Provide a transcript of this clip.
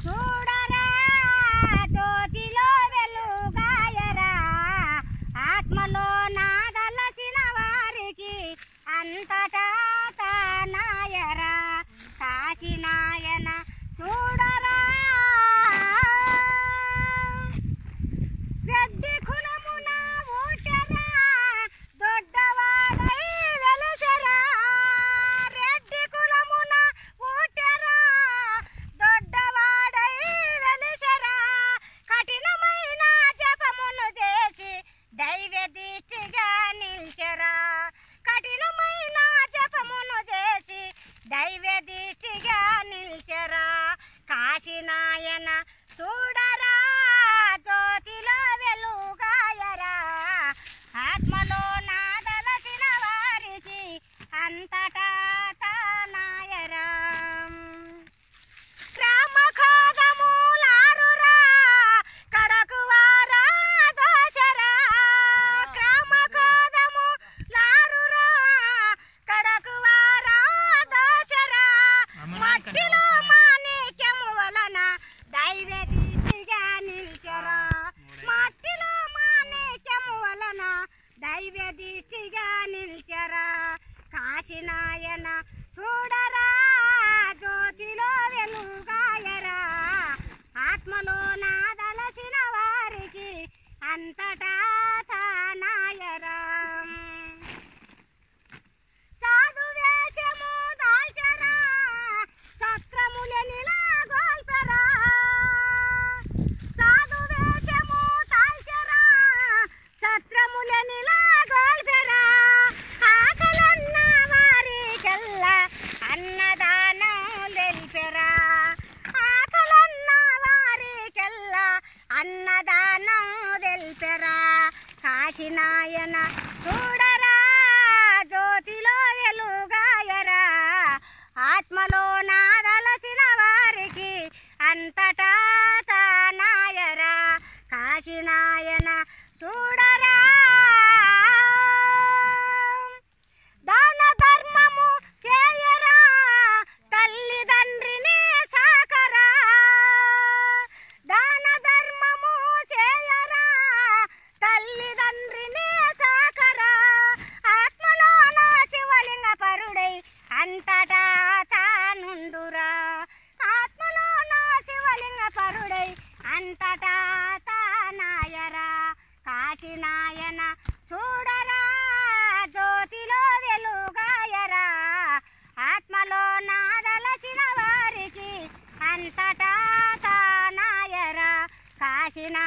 చూడరా జ్యోతిలో వెలుగాయరా ఆత్మలో నాదలసిన వారికి అంతటా తానాయరా కాశీనాయన చూడరా రెడ్డి కులమున ఊటరా దొడ్డవాడై వెలసరా రెడ్డి కులమున ఊటరా దొడ్డవాడై వెలసరా కఠినమైన జపమును చేసి దైవ దిష్టిగా నిల్చరా కఠినమైన జపమును చేసి దైవ దిష్టిగా నిల్చరా కాశీనాయన చూడరా జ్యోతిలో వెలుగాయరా ఆత్మలో నాదలసిన వారికి అంతటా తానాయరా క్రమఖోదములారురా కడకువారా దోసరా క్రమఖోదములారురా కడకువారా దోసరా మట్టిలో మాణిక్యము వలన దైవ దిష్టిగా నిల్చరా మట్టిలో మాణిక్యము వలన దైవ దిష్టిగా నిల్చరా కాశీనాయన చూడరా జ్యోతిలో వెలుగాయరా ఆత్మలో నాదలసిన వారికి అంతటా తానాయరా సాధు వేషము దాల్చరా సత్రములనిలా గోల్పరా సాధు వేషము దాల్చరా సత్రములనిలా గోల్పరా ఆకలన్న వారికెల్లా అన్నదానం తెలిపెరా ఆకలన్న వారికెల్లా అన్నదానం తెలిపెరా కాశీనాయన చూడరా జ్యోతిలో వెలుగాయరా ఆత్మలో నాదలసిన వారికి అంతటా తానాయరా కాశీనాయన చూడరా దాన ధర్మము చేయరా తల్లిదండ్రిని సాకరా దాన ధర్మము చేయరా తల్లిదండ్రిని సాకరా ఆత్మలో నా శివలింగ పరుడై అంతటా తానుండురా ఆత్మలో నా శివలింగ పరుడై అంతటా తానాయరా కాశీనాయన చూడరా జ్యోతిలో వెలుగాయరా ఆత్మలో నాదలచిన వారికి అంతటా తానాయరా కాశీనా